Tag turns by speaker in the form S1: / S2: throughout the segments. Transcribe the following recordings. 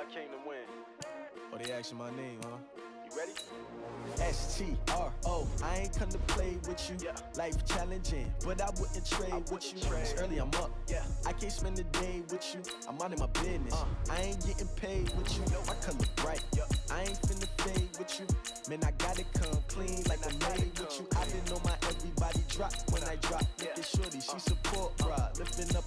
S1: I came to win.
S2: Oh, they asking my name, huh?
S1: You ready?
S2: S-T-R-O, I ain't come to play with you. Life challenging, but I wouldn't trade with you. It's early, I'm up. I can't spend the day with you. I'm out of my business. I ain't getting paid with you. My color bright. I ain't finna fade with you. Man, I gotta come clean like I made with you. I didn't know my everybody drop when I drop. Look at shorty, she support ride. Lifting up,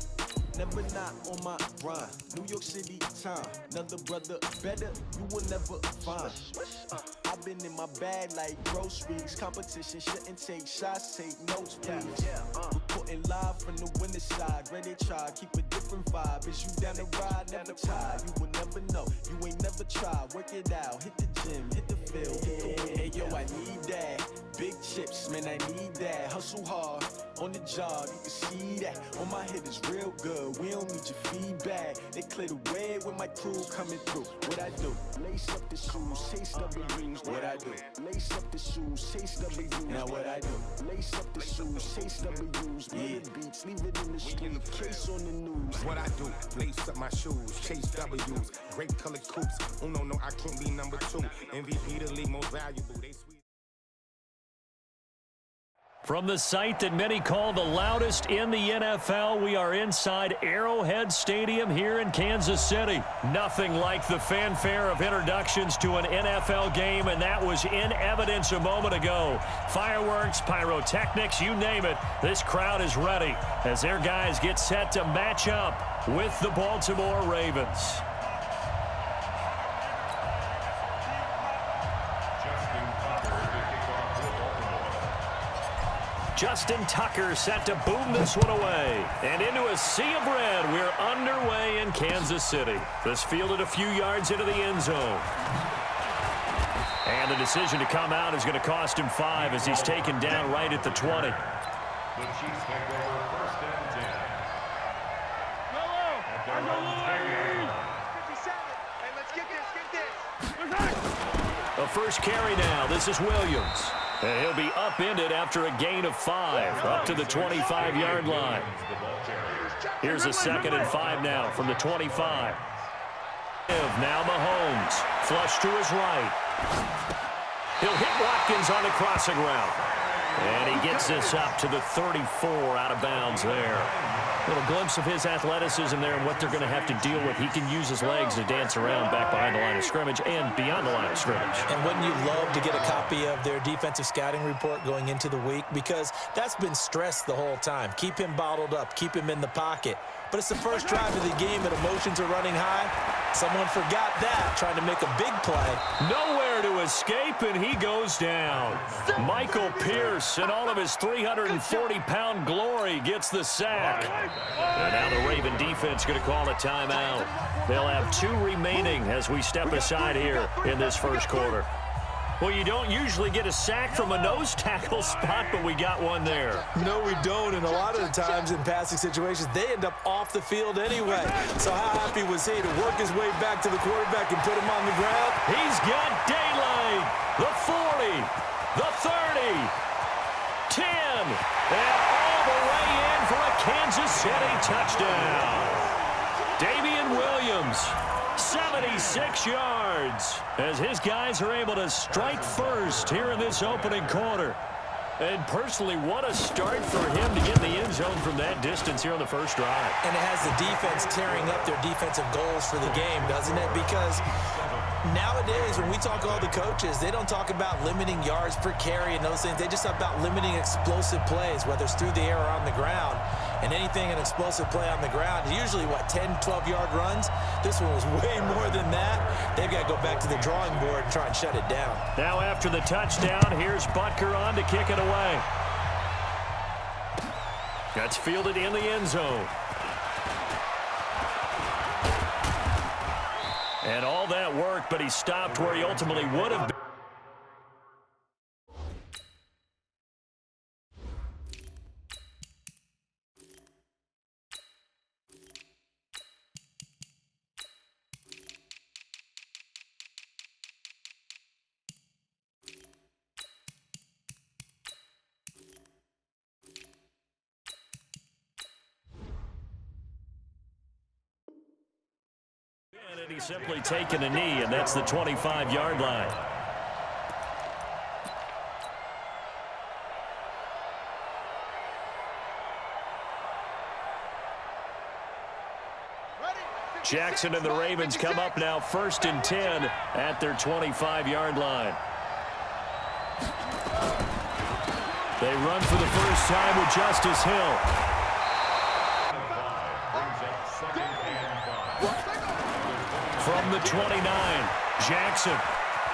S2: never not on my grind. New York City time, another brother better, you will never find. I've been in my bag like groceries. Competition shouldn't take shots, take notes, please. Reporting live from the winter side. Ready to try, keep a different vibe. Is you down the ride, never tired. You will never know, you ain't never tried. Work it out, hit the gym, hit the field, hit the win. Hey yo, I need that. Big chips, man, I need that. Hustle hard, on the job, you can see that. On my head is real good, we don't need your feedback. They clear the way when my crew coming through. What I do? Lace up the shoes, chase W's. What I do? Lace up the shoes, chase W's. Now what I do? Lace up the shoes, chase W's. Yeah. Beats, leave it in the street, case on the news.
S3: What I do? Lace up my shoes, chase W's. Grape colored coops. Uno, no, I can't be number 2. MVP the league, most valuable. They sweet.
S4: From the site that many call the loudest in the NFL, we are inside Arrowhead Stadium here in Kansas City. Nothing like the fanfare of introductions to an NFL game, and that was in evidence a moment ago. Fireworks, pyrotechnics, you name it, this crowd is ready as their guys get set to match up with the Baltimore Ravens. Justin Tucker set to boom this one away. And into a sea of red, we're underway in Kansas City. This fielded a few yards into the end zone. And the decision to come out is going to cost him 5 as he's taken down right at the 20.
S5: The Chiefs take over first and 10. At their own
S1: 57. Hey, let's get this.
S4: A first carry now. This is Williams. And he'll be upended after a gain of 5 up to the 25-yard line. Here's a 2nd and 5 now from the 25. Now Mahomes, flush to his right. He'll hit Watkins on the crossing route. And he gets this up to the 34 out of bounds there. A little glimpse of his athleticism there and what they're going to have to deal with. He can use his legs to dance around back behind the line of scrimmage and beyond the line of scrimmage.
S6: And wouldn't you love to get a copy of their defensive scouting report going into the week? Because that's been stressed the whole time. Keep him bottled up. Keep him in the pocket. But it's the first drive of the game and emotions are running high. Someone forgot that, trying to make a big play.
S4: Nowhere to escape, and he goes down. Michael Pierce, in all of his 340-pound glory, gets the sack. And now the Raven defense going to call a timeout. They'll have 2 remaining as we step aside here in this first quarter. Well, you don't usually get a sack from a nose tackle spot, but we got one there.
S6: No, we don't, and a lot of the times in passing situations, they end up off the field anyway. So how happy was he to work his way back to the quarterback and put him on the ground?
S4: He's got daylight. The 40, the 30, 10, and all the way in for a Kansas City touchdown. Damian Williams, 76 yards, as his guys are able to strike first here in this opening quarter. And personally, what a start for him to get in the end zone from that distance here on the first drive.
S6: And it has the defense tearing up their defensive goals for the game, doesn't it? Because nowadays, when we talk to all the coaches, they don't talk about limiting yards per carry and those things. They just talk about limiting explosive plays, whether it's through the air or on the ground. And anything an explosive play on the ground, usually, 10, 12-yard runs? This one was way more than that. They've got to go back to the drawing board and try and shut it down.
S4: Now after the touchdown, here's Butker on to kick it away. That's fielded in the end zone. And all that work, but he stopped where he ultimately would have been. He's simply taken a knee, and that's the 25-yard line. Jackson and the Ravens come up now 1st and 10 at their 25-yard line. They run for the first time with Justice Hill. From the 29, Jackson.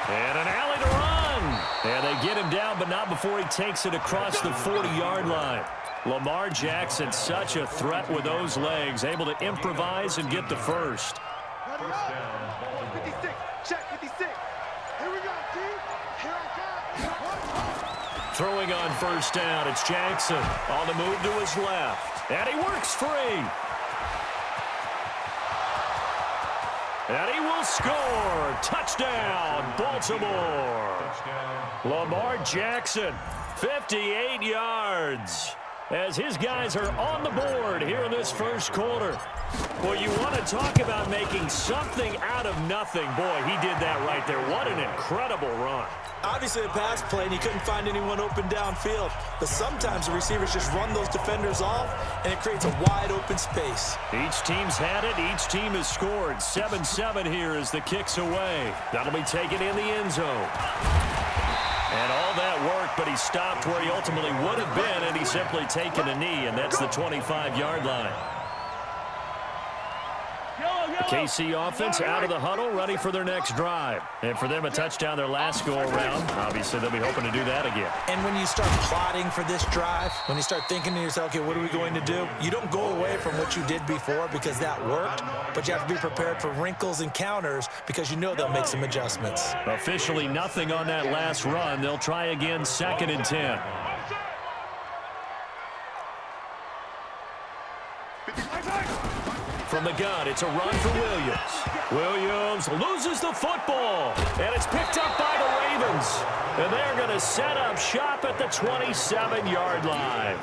S4: And an alley to run. And they get him down, but not before he takes it across the 40-yard line. Lamar Jackson, such a threat with those legs, able to improvise and get the first.
S1: 56, check 56. Here we go, G. Here I come.
S4: Throwing on first down, it's Jackson on the move to his left. And he works free. And he will score. Touchdown, Baltimore. Lamar Jackson, 58 yards. As his guys are on the board here in this first quarter. Well, you want to talk about making something out of nothing. Boy, he did that right there. What an incredible run.
S6: Obviously a pass play, and he couldn't find anyone open downfield. But sometimes the receivers just run those defenders off, and it creates a wide open space.
S4: Each team's had it. Each team has scored. 7-7 here as the kick's away. That'll be taken in the end zone. And all that work, but he stopped where he ultimately would have been, and he's simply taken a knee, and that's the 25-yard line. KC offense out of the huddle, ready for their next drive. And for them, a touchdown their last go-around. Obviously, they'll be hoping to do that again.
S6: And when you start plotting for this drive, when you start thinking to yourself, okay, what are we going to do? You don't go away from what you did before because that worked, but you have to be prepared for wrinkles and counters because you know they'll make some adjustments.
S4: Officially nothing on that last run. They'll try again, 2nd and 10. From the gun, it's a run for Williams. Williams loses the football, and it's picked up by the Ravens. And they're going to set up shop at the 27-yard line.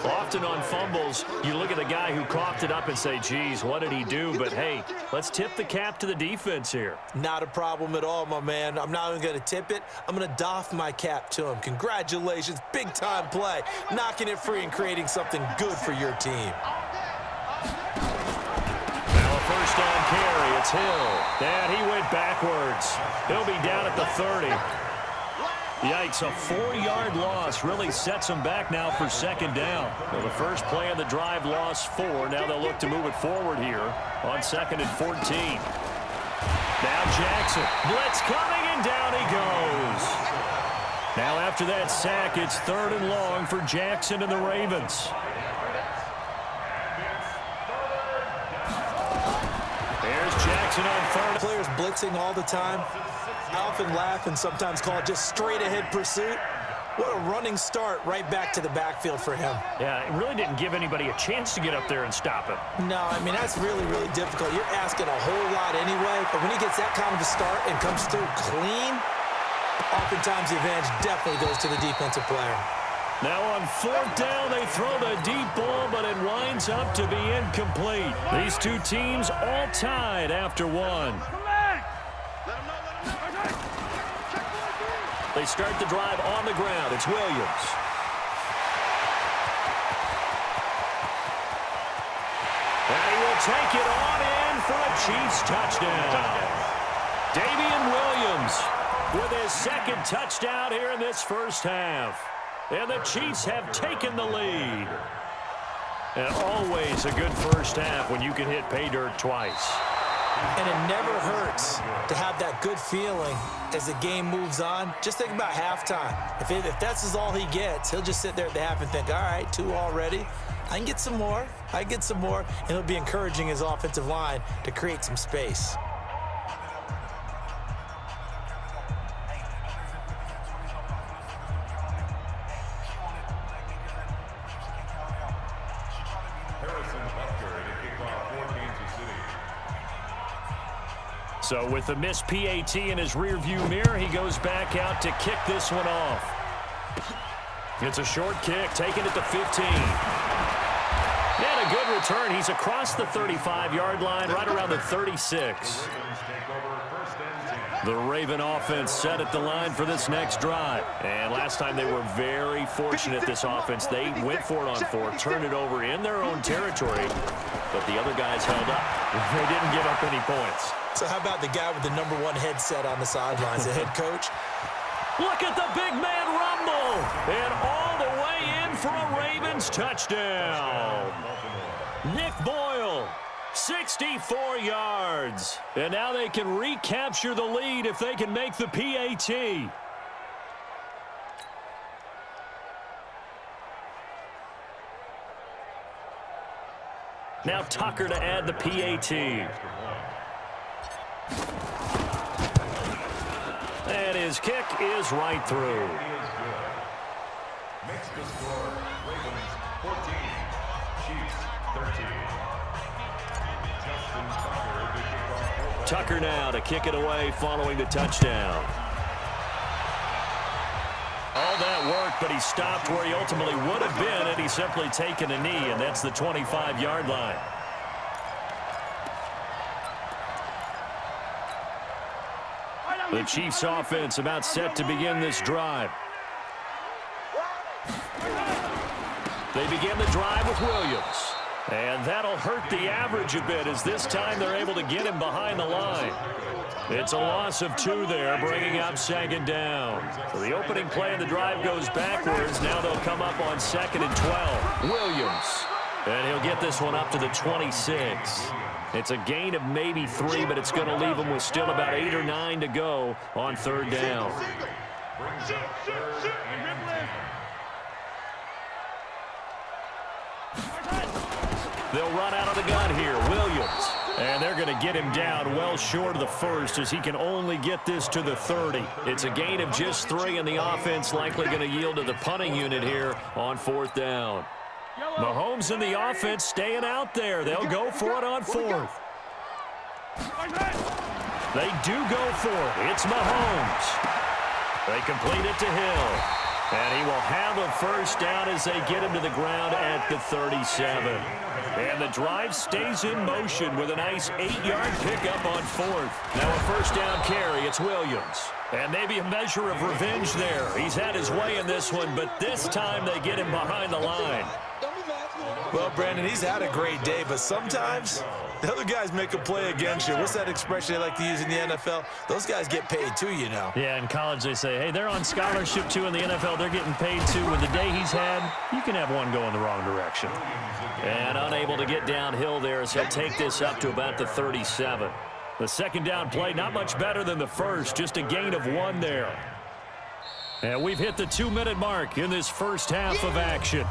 S4: Often on fumbles, you look at the guy who coughed it up and say, geez, what did he do? But, hey, let's tip the cap to the defense here.
S6: Not a problem at all, my man. I'm not even going to tip it. I'm going to doff my cap to him. Congratulations, big-time play. Knocking it free and creating something good for your team.
S4: First down carry, it's Hill. And he went backwards. He'll be down at the 30. Yikes, a 4-yard loss really sets them back now for 2nd down. Well, the first play of the drive lost 4. Now they'll look to move it forward here on 2nd and 14. Now Jackson. Blitz coming, and down he goes. Now after that sack, it's 3rd and long for Jackson and the Ravens. Jackson on 3rd.
S6: Players blitzing all the time. I often laugh and sometimes call it just straight-ahead pursuit. What a running start right back to the backfield for him.
S4: Yeah, it really didn't give anybody a chance to get up there and stop it.
S6: No, I mean, that's really, really difficult. You're asking a whole lot anyway, but when he gets that kind of a start and comes through clean, oftentimes the advantage definitely goes to the defensive player.
S4: Now on 4th down, they throw the deep ball, but it winds up to be incomplete. These two teams all tied after 1. They start the drive on the ground. It's Williams. And he will take it on in for a Chiefs touchdown. Damian Williams with his 2nd touchdown here in this first half. And the Chiefs have taken the lead. And always a good first half when you can hit pay dirt twice.
S6: And it never hurts to have that good feeling as the game moves on. Just think about halftime. If that's all he gets, he'll just sit there at the half and think, all right, 2 already. I can get some more. I can get some more. And he'll be encouraging his offensive line to create some space.
S4: So with the missed PAT in his rearview mirror, he goes back out to kick this one off. It's a short kick, taking it to 15. And a good return. He's across the 35-yard line, right around the 36. The Raven offense set at the line for this next drive. And last time they were very fortunate, this offense. They went for it on 4, turned it over in their own territory, but the other guys held up. They didn't give up any points.
S6: So how about the guy with the #1 headset on the sidelines, the head coach?
S4: Look at the big man rumble. And all the way in for a Ravens touchdown. Nick Boyle. 64 yards. And now they can recapture the lead if they can make the PAT. Now Tucker to add the PAT. And his kick is right through.
S5: Makes the score Ravens 14, Chiefs 13.
S4: Tucker now to kick it away following the touchdown. All that work, but he stopped where he ultimately would have been had he simply taken a knee, and that's the 25-yard line. The Chiefs offense about set to begin this drive. They begin the drive with Williams. And that'll hurt the average a bit as this time they're able to get him behind the line. It's a loss of 2 there, bringing up 2nd down. So the opening play of the drive goes backwards. Now they'll come up on 2nd and 12. Williams. And he'll get this one up to the 26. It's a gain of maybe 3, but it's going to leave him with still about 8 or 9 to go on 3rd down.
S5: Brings up 3rd and 10.
S4: They'll run out of the gun here. Williams. And they're going to get him down well short of the 1st as he can only get this to the 30. It's a gain of just 3, and the offense likely going to yield to the punting unit here on 4th down. Mahomes and the offense staying out there. They'll go for it on 4th. They do go for it. It's Mahomes. They complete it to Hill. And he will have a 1st down as they get him to the ground at the 37. And the drive stays in motion with a nice 8-yard pickup on 4th. Now a 1st down carry. It's Williams. And maybe a measure of revenge there. He's had his way in this one, but this time they get him behind the line.
S6: Well, Brandon, he's had a great day, but sometimes the other guys make a play against you. What's that expression they like to use in the NFL? Those guys get paid too, you know.
S4: Yeah, in college they say, hey, they're on scholarship too. In the NFL, they're getting paid too. With the day he's had, you can have one go in the wrong direction. And unable to get downhill there as he'll take this up to about the 37. The 2nd down play, not much better than the 1st, just a gain of 1 there. And we've hit the 2-minute mark in this first half of action.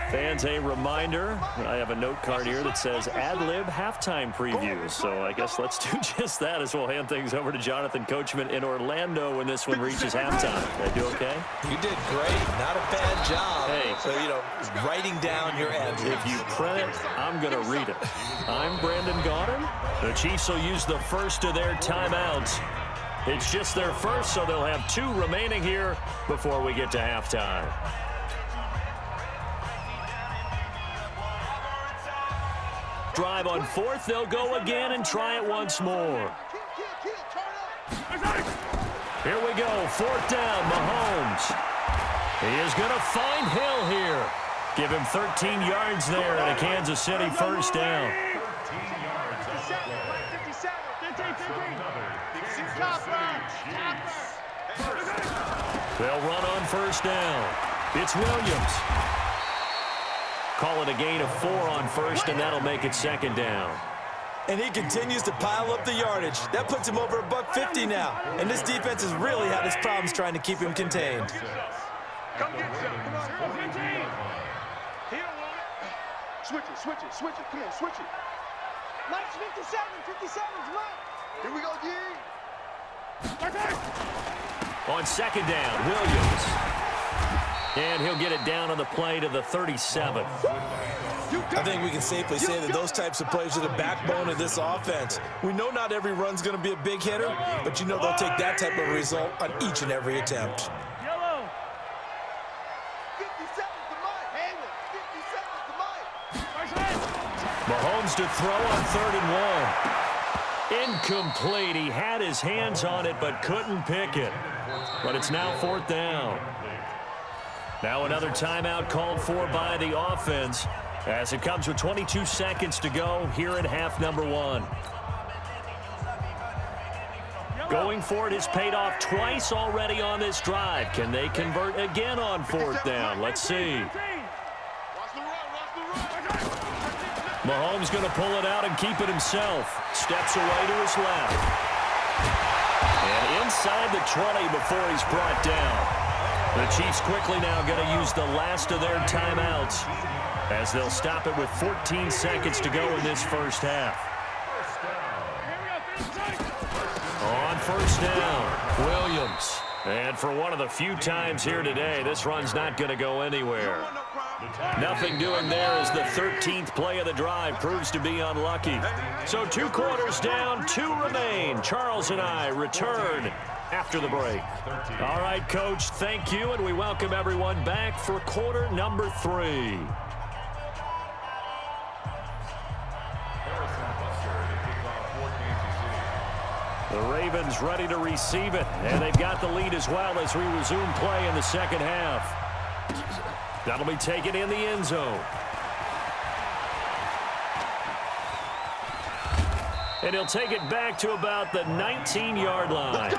S4: Fans, a reminder, I have a note card here that says ad-lib halftime preview. So I guess let's do just that as we'll hand things over to Jonathan Coachman in Orlando when this one reaches halftime. Did I do okay?
S6: You did great. Not a bad job.
S4: Hey.
S6: So, you know, writing down your ad-libs.
S4: If you print it, I'm going to read it. I'm Brandon Gaudin. The Chiefs will use the first of their timeouts. It's just their first, so they'll have 2 remaining here before we get to halftime. Drive on 4th. They'll go again and try it once more. Here we go. 4th down. Mahomes. He is going to find Hill here. Give him 13 yards there and a Kansas City 1st down.
S5: 13 yards.
S1: 57, 15.
S4: They'll run on 1st down. It's Williams. Call it a gain of 4 on 1st, and that'll make it 2nd down.
S6: And he continues to pile up the yardage. That puts him over $150 now. And this defense has really had its problems trying to keep him contained.
S1: Come get some. Come on. He don't want it. Switch it. Come on, switch it. Mike's 57. 57's Mike. Here we go, D.
S4: On 2nd down, Williams. And he'll get it down on the play to the 37.
S6: I think we can safely say that those types of plays are the backbone of this offense. We know not every run's going to be a big hitter, but you know they'll take that type of result on each and every attempt.
S1: Yellow. 50 seconds to Mike. Hayward. 50 seconds to Mike.
S4: Mahomes to throw on 3rd and 1. Incomplete. He had his hands on it but couldn't pick it. But it's now 4th down. Now another timeout called for by the offense as it comes with 22 seconds to go here in half number 1. Going for it has paid off twice already on this drive. Can they convert again on 4th down? Let's see. Mahomes going to pull it out and keep it himself. Steps away to his left. And inside the 20 before he's brought down. The Chiefs quickly now going to use the last of their timeouts as they'll stop it with 14 seconds to go in this first half. On 1st down, Williams. And for one of the few times here today, this run's not going to go anywhere. Nothing doing there as the 13th play of the drive proves to be unlucky. So 2 quarters down, 2 remain. Charles and I return after the break. All right, Coach, thank you, and we welcome everyone back for quarter number 3. The Ravens ready to receive it, and they've got the lead as well as we resume play in the second half. That'll be taken in the end zone. And he'll take it back to about the 19-yard line.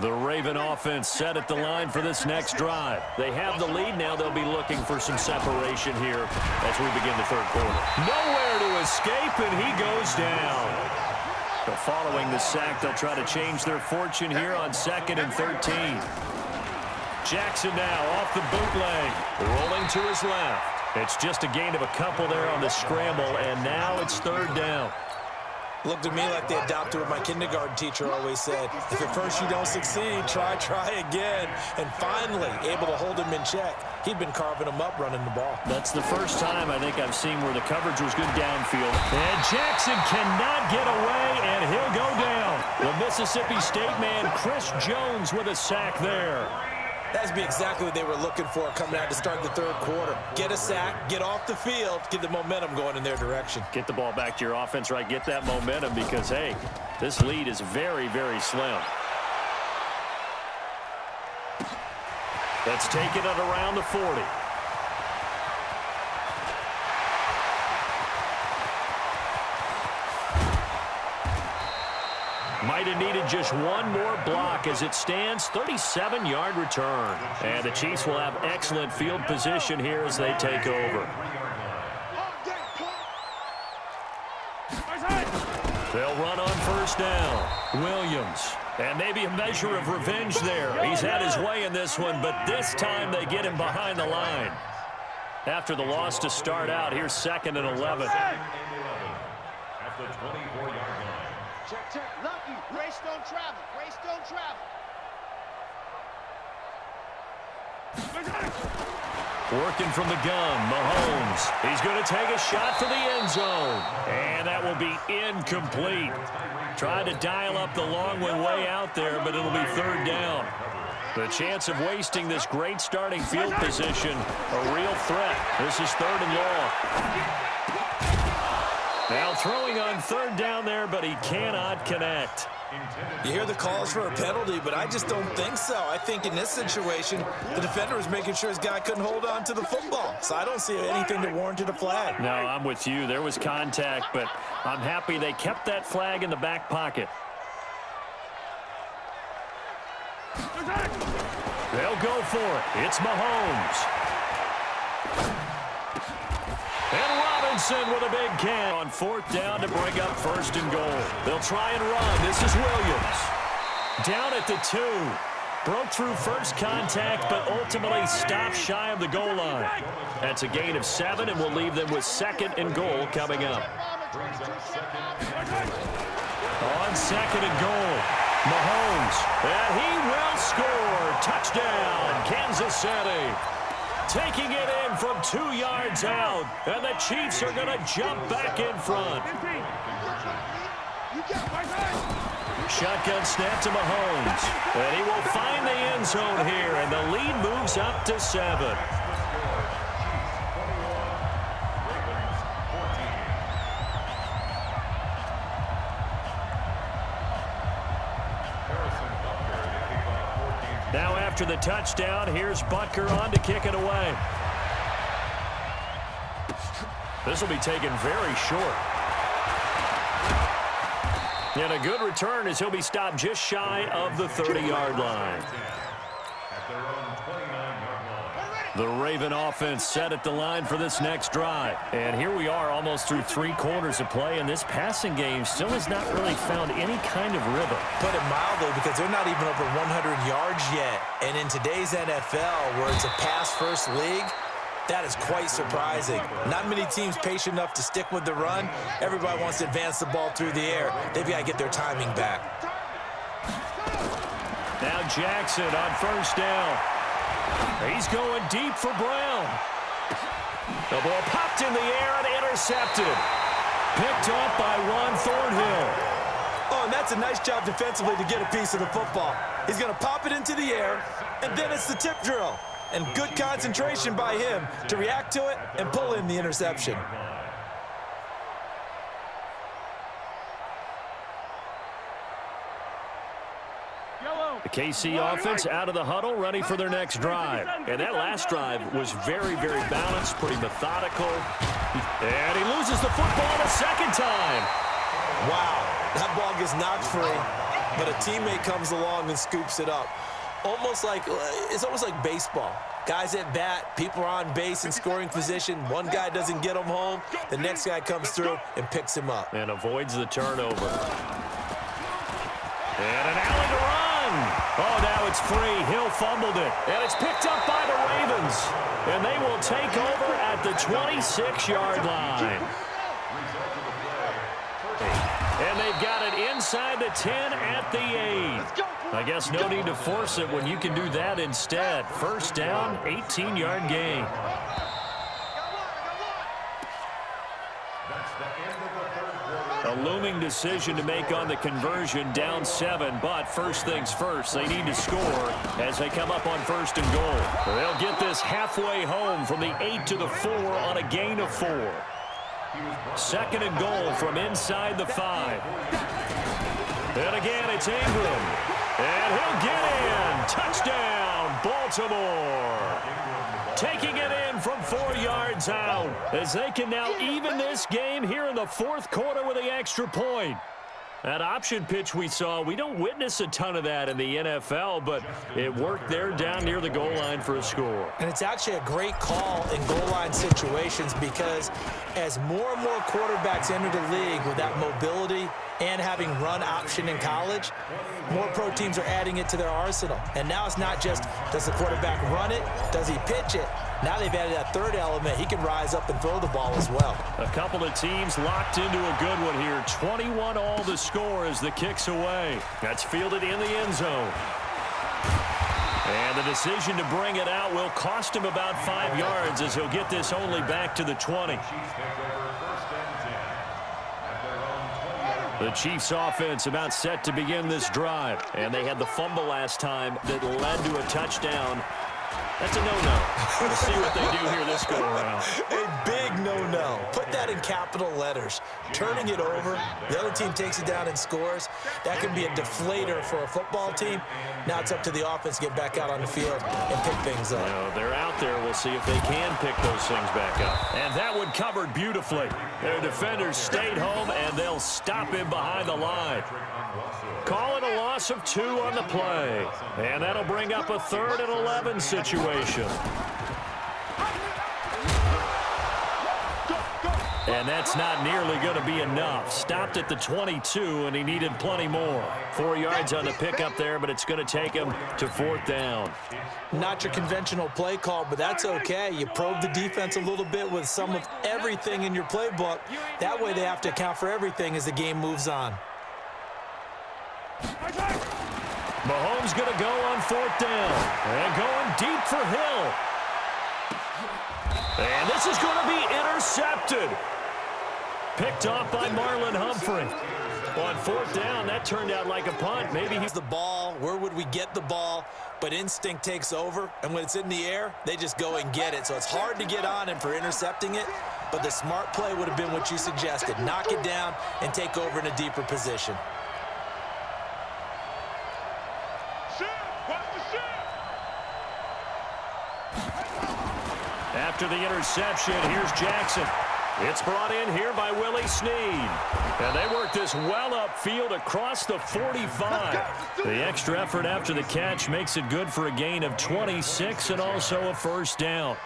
S4: The Raven offense set at the line for this next drive. They have the lead now. They'll be looking for some separation here as we begin the 3rd quarter. Nowhere to escape, and he goes down. So following the sack, they'll try to change their fortune here on 2nd and 13. Jackson now off the bootleg, rolling to his left. It's just a gain of a couple there on the scramble, and now it's 3rd down.
S6: Looked to me like they adopted what my kindergarten teacher always said. If at first you don't succeed, try again. And finally, able to hold him in check. He'd been carving him up running the ball.
S4: That's the first time I think I've seen where the coverage was good downfield. And Jackson cannot get away, and he'll go down. The Mississippi State man, Chris Jones, with a sack there.
S6: That'd be exactly what they were looking for coming out to start the 3rd quarter. Get a sack, get off the field, get the momentum going in their direction.
S4: Get the ball back to your offense, right? Get that momentum because, hey, this lead is very, very slim. Let's take it at around the 40. Might have needed just one more block as it stands, 37-yard return. And the Chiefs will have excellent field position here as they take over. They'll run on 1st down. Williams. And maybe a measure of revenge there. He's had his way in this one, but this time they get him behind the line. After the loss to start out, here's 2nd and 11.
S5: At the 24-yard line.
S1: Check. Lucky. Grace don't travel. Grace don't travel.
S4: Working from the gun, Mahomes. He's going to take a shot for the end zone. And that will be incomplete. Tried to dial up the long one way out there, but it'll be 3rd down. The chance of wasting this great starting field position, a real threat. This is 3rd and long. Now throwing on 3rd down there, but he cannot connect.
S6: You hear the calls for a penalty, but I just don't think so. I think in this situation, the defender was making sure his guy couldn't hold on to the football. So I don't see anything that warranted a flag.
S4: No, I'm with you. There was contact, but I'm happy they kept that flag in the back pocket. They'll go for it. It's Mahomes. And Robinson with a big catch on 4th down to bring up 1st and goal. They'll try and run. This is Williams. Down at the 2. Broke through first contact, but ultimately stopped shy of the goal line. That's a gain of 7, and we'll leave them with 2nd and goal coming up. On 2nd and goal, Mahomes, and he will score. Touchdown, Kansas City. Taking it in from 2 yards out, and the Chiefs are going to jump back in front. Shotgun snap to Mahomes, and he will find the end zone here, and the lead moves up to 7. Now after the touchdown, here's Butker on to kick it away. This will be taken very short. And a good return as he'll be stopped just shy of the 30-yard line. The Raven offense set at the line for this next drive. And here we are almost through 3 quarters of play, and this passing game still has not really found any kind of rhythm.
S6: Put it mildly, because they're not even over 100 yards yet. And in today's NFL, where it's a pass-first league, that is quite surprising. Not many teams patient enough to stick with the run. Everybody wants to advance the ball through the air. They've got to get their timing back.
S4: Now Jackson on first down. He's going deep for Brown. The ball popped in the air and intercepted. Picked up by Ron Thornhill.
S6: Oh, and that's a nice job defensively to get a piece of the football. He's going to pop it into the air, and then it's the tip drill. And good concentration by him to react to it and pull in the interception.
S4: The KC offense out of the huddle, ready for their next drive. And that last drive was very, very balanced, pretty methodical. And he loses the football a second time.
S6: Wow, that ball gets knocked free, but a teammate comes along and scoops it up. It's almost like baseball. Guys at bat, people are on base in scoring position. One guy doesn't get him home. The next guy comes through and picks him up.
S4: And avoids the turnover. And an alley to run. Oh, now it's free. Hill fumbled it. And it's picked up by the Ravens. And they will take over at the 26-yard line. And they've got it inside the 10 at the 8. I guess no need to force it when you can do that instead. First down, 18-yard gain. A looming decision to make on the conversion, down 7, but first things first, they need to score as they come up on first and goal. They'll get this halfway home from the 8 to the 4 on a gain of 4. Second and goal from inside the 5. And again, it's Ingram. And he'll get in. Touchdown, Baltimore. Taking it in from 4 yards out as they can now even this game here in the 4th quarter with the extra point. That option pitch we saw, we don't witness a ton of that in the NFL, but it worked there down near the goal line for a score.
S6: And it's actually a great call in goal line situations because as more and more quarterbacks enter the league with that mobility and having run option in college, more pro teams are adding it to their arsenal. And now it's not just, does the quarterback run it? Does he pitch it? Now they've added that third element. He can rise up and throw the ball as well.
S4: A couple of teams locked into a good one here. 21 all the score as the kick's away. That's fielded in the end zone. And the decision to bring it out will cost him about 5 yards as he'll get this only back to the 20. The Chiefs offense about set to begin this drive. And they had the fumble last time that led to a touchdown. That's a no-no. We'll see what they do here this go-around.
S6: A big no-no. Put that in capital letters. Turning it over, the other team takes it down and scores. That can be a deflator for a football team. Now it's up to the offense to get back out on the field and pick things up.
S4: Well, they're out there. We'll see if they can pick those things back up. And that one covered beautifully. Their defenders stayed home, and they'll stop him behind the line. Call it a loss of 2 on the play. And that'll bring up a 3rd and 11 situation. And that's not nearly going to be enough. Stopped at the 22, and he needed plenty more. 4 yards on the pickup there, but it's going to take him to 4th down.
S6: Not your conventional play call, but that's okay. You probe the defense a little bit with some of everything in your playbook. That way they have to account for everything as the game moves on.
S4: Mahomes going to go on 4th down. And going deep for Hill. And this is going to be intercepted. Picked off by Marlon Humphrey. On 4th down, that turned out like a punt. Maybe he's
S6: the ball. Where would we get the ball? But instinct takes over, and when it's in the air, they just go and get it. So it's hard to get on him for intercepting it, but the smart play would have been what you suggested. Knock it down and take over in a deeper position.
S4: After the interception, here's Jackson. It's brought in here by Willie Snead. And they work this well upfield across the 45. The extra effort after the catch makes it good for a gain of 26 and also a 1st down.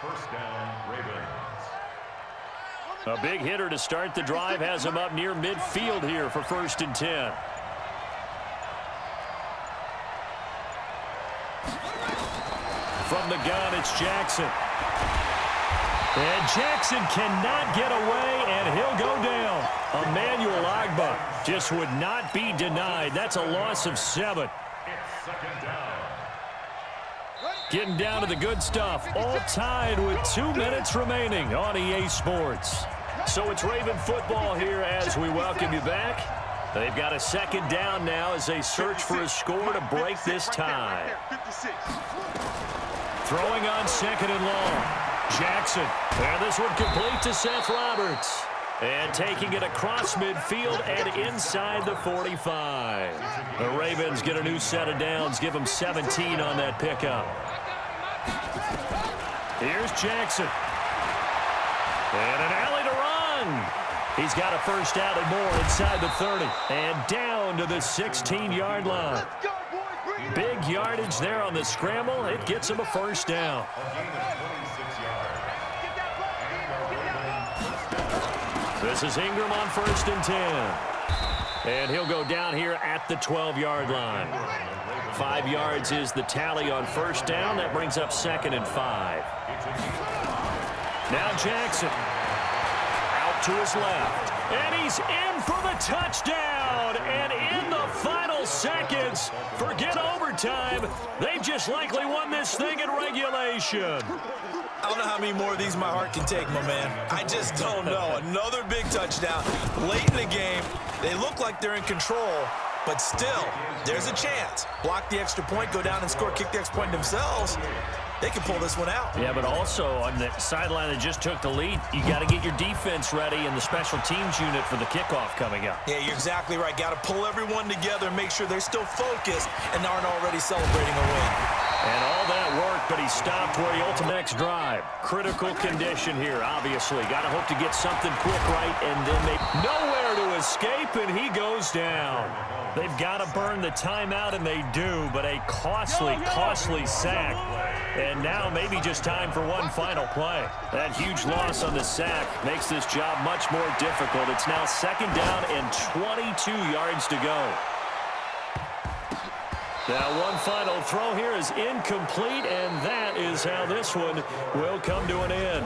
S4: A big hitter to start the drive has him up near midfield here for 1st and 10. From the gun, it's Jackson. And Jackson cannot get away, and he'll go down. Emmanuel Ogbah just would not be denied. That's a loss of 7. Getting down to the good stuff. All tied with 2 minutes remaining on EA Sports. So it's Raven football here as we welcome you back. They've got a 2nd down now as they search for a score to break this tie. Throwing on 2nd and long. Jackson, and this one complete to Seth Roberts. And taking it across midfield and inside the 45. The Ravens get a new set of downs, give them 17 on that pickup. Here's Jackson. And an alley to run. He's got a 1st down and more inside the 30. And down to the 16-yard line. Big yardage there on the scramble. It gets him a 1st down. This is Ingram on 1st and 10. And he'll go down here at the 12-yard line. 5 yards is the tally on 1st down. That brings up 2nd and 5. Now Jackson. Out to his left. And he's in for the touchdown. And in the final seconds, forget overtime. They've just likely won this thing in regulation.
S6: I don't know how many more of these my heart can take, my man. I just don't know. Another big touchdown late in the game. They look like they're in control, but still, there's a chance. Block the extra point, go down and score, kick the extra point themselves. They can pull this one out.
S4: Yeah, but also on the sideline that just took the lead, you got to get your defense ready and the special teams unit for the kickoff coming up.
S6: Yeah, you're exactly right. Got to pull everyone together and make sure they're still focused and aren't already celebrating a win.
S4: And all that work, but he stopped where he ultimately next drive. Critical condition here, obviously. Got to hope to get something quick right, and then they nowhere to escape, and he goes down. They've got to burn the timeout, and they do, but a costly sack. And now maybe just time for one final play. That huge loss on the sack makes this job much more difficult. It's now 2nd down and 22 yards to go. Now one final throw here is incomplete, and that is how this one will come to an end.